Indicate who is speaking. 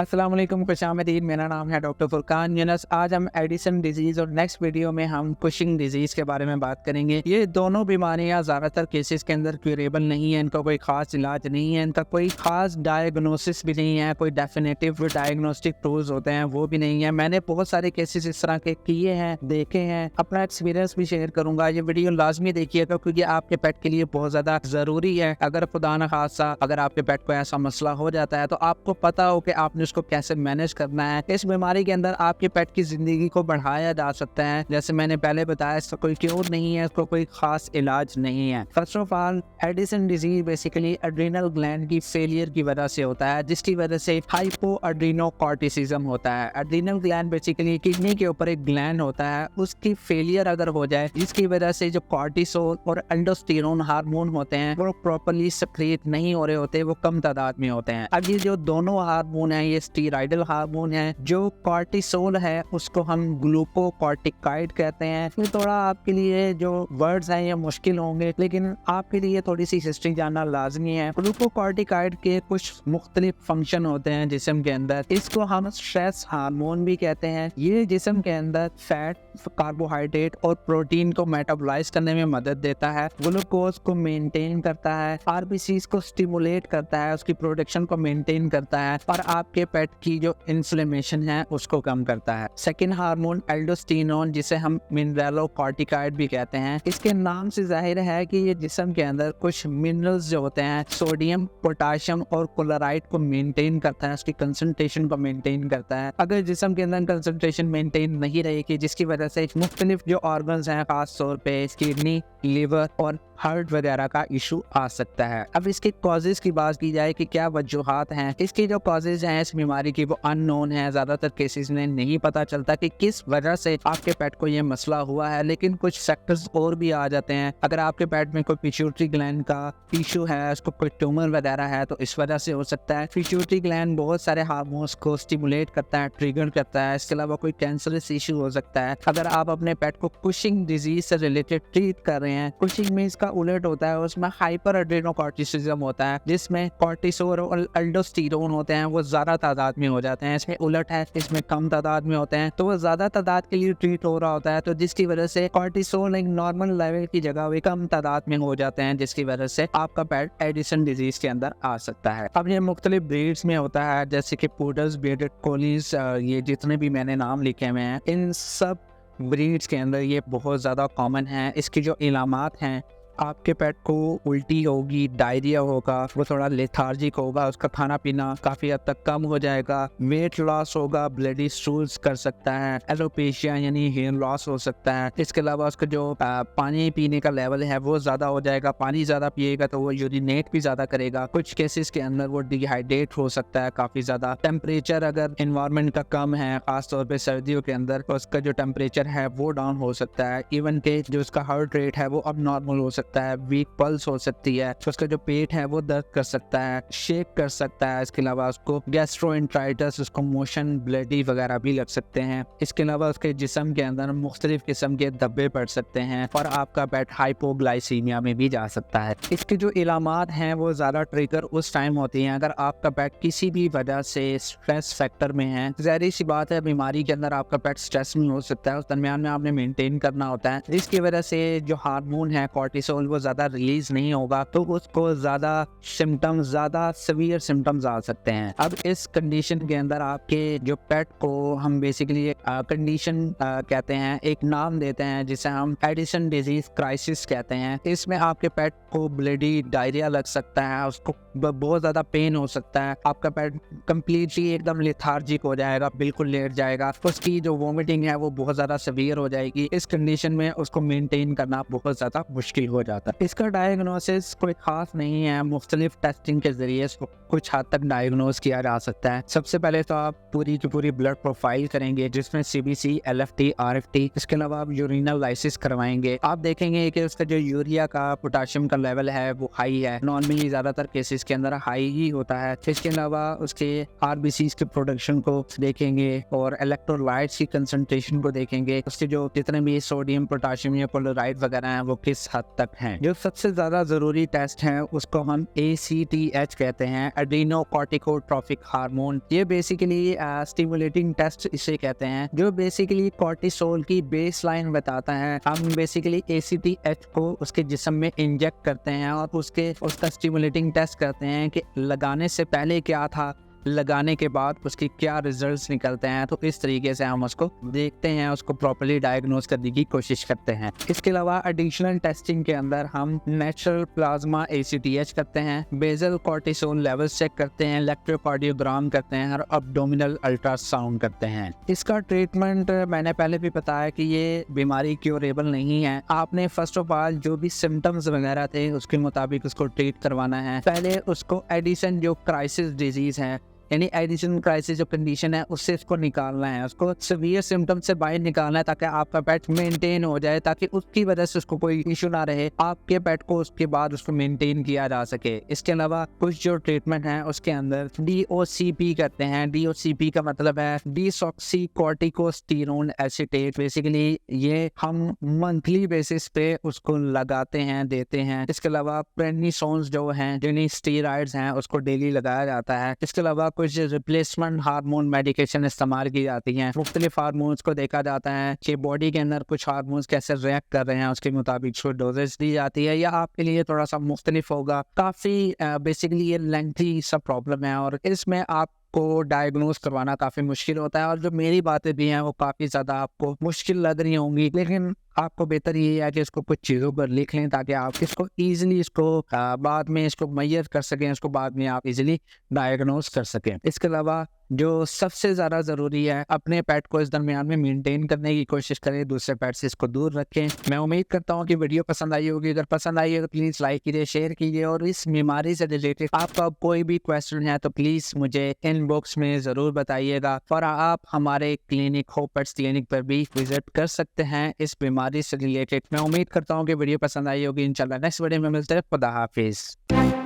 Speaker 1: अस्सलाम वालेकुम, खुशामदीद। मेरा नाम है डॉक्टर फुरकान यूनुस। आज हम एडिसन डिजीज़ और नेक्स्ट वीडियो में हम कुशिंग डिजीज़ के बारे में बात करेंगे। ये दोनों बीमारियां ज़्यादातर केसेस के अंदर क्यूरेबल नहीं है, इनका कोई ख़ास इलाज नहीं है, इनका कोई ख़ास डायग्नोसिस भी नहीं है, कोई डेफिनेटिव डायग्नोस्टिक टूल्स होते हैं वो भी नहीं है। मैंने बहुत सारे केसेस इस तरह के किए हैं, देखे हैं, अपना एक्सपीरियंस भी शेयर करूँगा। ये वीडियो लाजमी देखिएगा क्योंकि आपके पेट के लिए बहुत ज़्यादा ज़रूरी है। अगर खुदा न खासा अगर आपके पेट को ऐसा मसला हो जाता है तो आपको पता हो कि आपने उसको कैसे मैनेज करना है। इस बीमारी के अंदर आपके पेट की जिंदगी को बढ़ाया जा सकता है। जैसे मैंने पहले बताया, इसका कोई क्योर नहीं है, इसको कोई खास इलाज नहीं है। First of all, Addison disease basically adrenal gland की फेलियर की वजह से होता है, जिसकी वजह से हाइपो एड्रीनोकॉर्टिसिज्म होता है। एड्रीनल ग्लैंड बेसिकली किडनी के ऊपर एक ग्लैंड होता है, उसकी फेलियर अगर हो जाए जिसकी वजह से जो कॉर्टिसोल और एंडोस्टेरोन हार्मोन होते हैं वो प्रॉपर्ली सक्रिएट नहीं हो रहे होते, वो कम तादाद में होते हैं। अब ये जो दोनों हार्मोन है, ये स्टीराइडल हार्मोन है। जो कॉर्टिसोल है उसको हम ग्लूकोकॉर्टिकाइड कहते हैं। इसमें थोड़ा आपके लिए जो वर्ड्स हैं ये मुश्किल होंगे, लेकिन आपके लिए थोड़ी सी हिस्ट्री जानना लाजमी है। ग्लूकोकॉर्टिकाइड के कुछ मुख्तलिफ फंक्शन होते हैं जिस्म के अंदर। इसको हम स्ट्रेस हार्मोन भी कहते हैं। ये जिस्म के अंदर फैट, कार्बोहाइड्रेट और प्रोटीन को मेटाबोलाइज करने में मदद देता है, ग्लूकोज को मेंटेन करता है, आरबीसीज को स्टिमुलेट करता है, उसकी प्रोडक्शन को मेंटेन करता है और आपके पेट की जो इन्फ्लेमेशन है उसको कम करता है। सेकेंड हार्मोन एल्डोस्टेरोन, जिसे हम मिनरलोकॉर्टिकाइड भी कहते हैं। इसके नाम से जाहिर है कि ये जिस्म के अंदर कुछ मिनरल्स जो होते हैं, सोडियम, पोटाशियम और क्लोराइड को मेंटेन करता है, उसकी कंसंट्रेशन को मेंटेन करता है। अगर जिस्म के अंदर कंसंट्रेशन मेंटेन नहीं रहेगी जिसकी वजह से मुख्तलिफ जो ऑर्गन्स हैं, खास तौर पे किडनी, लिवर और हार्ट वगैरह का इशू आ सकता है। अब इसके कॉजेज की बात की जाए कि क्या वजूहात हैं, इसकी जो कॉजेज हैं इस बीमारी की वो अननोन है। ज्यादातर केसेस में नहीं पता चलता कि किस वजह से आपके पेट को ये मसला हुआ है, लेकिन कुछ फैक्टर्स और भी आ जाते हैं। अगर आपके पेट में कोई पिट्यूटरी ग्लैंड का इशू है, उसको कोई ट्यूमर वगैरह है, तो इस वजह से हो सकता है। पिट्यूटरी ग्लैंड बहुत सारे हार्मोन्स को स्टिमुलेट करता है, ट्रिगर करता है। इसके अलावा कोई कैंसरस इशू हो सकता है। अगर आप अपने पेट को कुशिंग डिजीज से रिलेटेड ट्रीट कर रहे हैं, कुशिंग में इसका उलट होता है, उसमें हाइपर एड्रेनोकॉर्टिसिज्म होता है जिसमें कॉर्टिसोल और एल्डोस्टेरोन होते हैं वो ज्यादा तादाद में हो जाते हैं। इसमें उलट है, इसमें कम तादाद में होते हैं, तो वो ज्यादा तादाद के लिए ट्रीट हो रहा होता है, तो जिसकी वजह से कॉर्टिसोल एक नॉर्मल लेवल की जगह वे कम तादाद में हो जाते हैं, जिसकी वजह से आपका पेट एडिसन डिजीज के अंदर आ सकता है। अब ये मुख्तलिफ ब्रीड्स में होता है, जैसे कि पुडल्स, बेडेड कोलीज, ये जितने भी मैंने नाम लिखे हुए हैं, इन सब ब्रीड्स के अंदर ये बहुत ज़्यादा कॉमन है। इसकी जो इलामात हैं, आपके पेट को उल्टी होगी, डायरिया होगा, वो थोड़ा लेथार्जिक होगा, उसका खाना पीना काफ़ी हद तक कम हो जाएगा, वेट लॉस होगा, ब्लडी स्टूल्स कर सकता है, एलोपेशिया यानी हेयर लॉस हो सकता है। इसके अलावा उसका जो पानी पीने का लेवल है वो ज़्यादा हो जाएगा। पानी ज़्यादा पिएगा तो वो यूरिनेट भी ज़्यादा करेगा। कुछ केसेस के अंदर वो डिहाइड्रेट हो सकता है काफ़ी ज़्यादा। टेम्परेचर अगर इन्वायरमेंट का कम है, ख़ासतौर पर सर्दियों के अंदर, तो उसका जो टेम्परेचर है वो डाउन हो सकता है। इवन के जो उसका हार्ट रेट है वो अब नॉर्मल हो सकता है, वीक पल्स हो सकती है, तो उसका जो पेट है वो दर्द कर सकता है, शेक कर सकता है। इसके अलावा उसको गैस्ट्रोएंटराइटिस, उसको मोशन ब्लडी वगैरह भी लग सकते हैं। इसके अलावा उसके जिस्म के अंदर मुख्तलिफ किस्म के धब्बे पड़ सकते हैं और आपका पेट हाइपोग्लाइसीमिया में भी जा सकता है। इसके जो इलामात हैं वो ज़्यादा ट्रिगर उस टाइम होती हैं अगर आपका पेट किसी भी वजह से स्ट्रेस फैक्टर में है। ज़ाहिर सी बात है, बीमारी के अंदर आपका पेट स्ट्रेस में हो सकता है, उस दरमियान में आपने मेंटेन करना होता है, जिसकी वजह से जो हार्मोन है कॉर्टिसोल वो ज़्यादा रिलीज नहीं होगा, तो उसको ज़्यादा सिम्टम्स, ज़्यादा सीवियर सिम्टम्स आ सकते हैं। अब इस कंडीशन के अंदर आपके जो पेट को हम बेसिकली कंडीशन कहते हैं, एक नाम देते हैं जिसे हम एडिसन डिजीज क्राइसिस कहते हैं। इसमें आपके पेट को ब्लडी डायरिया लग सकता है, उसको बहुत ज़्यादा पेन हो सकता है, आपका पेट कम्प्लीटली एकदम लेथार्जिक हो जाएगा, बिल्कुल लेट जाएगा, उसकी जो वोमिटिंग है वो बहुत ज़्यादा सीवियर हो जाएगी। इस कंडीशन में उसको मेंटेन करना बहुत ज़्यादा मुश्किल हो जाता है। इसका डायग्नोसिस कोई खास नहीं है, मुख्तलिफ टेस्टिंग के जरिए इसको कुछ हद तक डायग्नोस किया जा सकता है। सबसे पहले तो आप पूरी की पूरी ब्लड प्रोफाइल करेंगे जिसमें CBC, LFT, RFT, इसके अलावा आप यूरिनल लाइसिस करवाएंगे। आप देखेंगे कि उसका जो यूरिया का पोटाशियम का लेवल है वो हाई है, नॉर्मली ज़्यादातर केसेस के अंदर हाई ही होता है। इसके अलावा उसके RBCs के प्रोडक्शन को देखेंगे और इलेक्ट्रोलाइट्स की कंसंट्रेशन को देखेंगे, उसके जो जितने भी सोडियम, पोटाशियम या क्लोराइड वगैरह हैं वो किस हद तक तक हैं। जो सबसे ज्यादा जरूरी टेस्ट है उसको हम ACTH कहते हैं, एड्रीनोकॉर्टिकोट्रोफिक हार्मोन। ये बेसिकली स्टिमुलेटिंग टेस्ट इसे कहते हैं, जो बेसिकली कॉर्टिसोल की बेस लाइन बताता है। हम बेसिकली ACTH को उसके जिस्म में इंजेक्ट करते हैं और उसका स्टिमुलेटिंग टेस्ट करते हैं कि लगाने से पहले क्या था, लगाने के बाद उसकी क्या रिजल्ट्स निकलते हैं। तो इस तरीके से हम उसको देखते हैं, उसको प्रॉपर्ली डायग्नोज करने की कोशिश करते हैं। इसके अलावा एडिशनल टेस्टिंग के अंदर हम नेचुरल प्लाज्मा ACTH करते हैं, बेसल कॉर्टिसोल लेवल्स चेक करते हैं, इलेक्ट्रोकार्डियोग्राम करते हैं और अब्डोमिनल अल्ट्रासाउंड करते हैं। इसका ट्रीटमेंट मैंने पहले भी बताया कि ये बीमारी क्योरेबल नहीं है। आपने फर्स्ट ऑफ ऑल जो भी सिम्टम्स वगैरह थे उसके मुताबिक उसको ट्रीट करवाना है। पहले उसको एडिशन जो क्राइसिस डिजीज है, यानी एडिशन क्राइसिस जो कंडीशन है उससे इसको निकालना है, उसको सीवियर सिम्टम से बाहर निकालना है ताकि आपका पेट मेंटेन हो जाए, ताकि उसकी वजह से उसको कोई इशू ना रहे, आपके पेट को उसके बाद उसको मेंटेन किया जा सके। इसके अलावा कुछ जो ट्रीटमेंट है उसके अंदर DOCP करते हैं। DOCP का मतलब है डिसॉक्सी कॉर्टिकोस्टेरोन एसीटेट। बेसिकली ये हम मंथली बेसिस पे उसको लगाते हैं, देते हैं। इसके अलावा प्रेडनिसोन्स जो हैं, जिन्हें स्टेरॉइड्स हैं, उसको डेली लगाया जाता है। इसके अलावा कुछ रिप्लेसमेंट हार्मोन मेडिकेशन इस्तेमाल की जाती हैं। मुख्तलिफ हार्मोन्स को देखा जाता है कि बॉडी के अंदर कुछ हार्मोन्स कैसे रिएक्ट कर रहे हैं, उसके मुताबिक जो डोजेज दी जाती है। या आपके लिए थोड़ा सा मुख्तलिफ होगा, काफ़ी बेसिकली ये लेंथी सा प्रॉब्लम है और इसमें आपको डायग्नोज करवाना काफ़ी मुश्किल होता है। और जो मेरी बातें भी हैं वो काफ़ी ज़्यादा आपको मुश्किल लग रही होंगी, लेकिन आपको बेहतर ये है कि इसको कुछ चीज़ों पर लिख लें ताकि आप इसको ईजिली बाद में इसको मैयर कर सकें, इसको बाद में आप इजीली डायग्नोज कर सकें। इसके अलावा जो सबसे ज़्यादा ज़रूरी है, अपने पेट को इस दरमियान में मेंटेन करने की कोशिश करें, दूसरे पेट से इसको दूर रखें। मैं उम्मीद करता हूँ कि वीडियो पसंद आई होगी। अगर पसंद आई है तो प्लीज़ लाइक कीजिए, शेयर कीजिए और इस बीमारी से रिलेटेड आपका कोई भी क्वेश्चन है तो प्लीज़ मुझे इनबॉक्स में ज़रूर बताइएगा। और आप हमारे क्लिनिक होप पेट्स क्लिनिक पर भी विजिट कर सकते हैं इस बीमारी से रिलेटेड। मैं उम्मीद करता हूँ कि वीडियो पसंद आई होगी। इंशाल्लाह नेक्स्ट वीडियो में मिलते हैं। खुदा हाफिज़।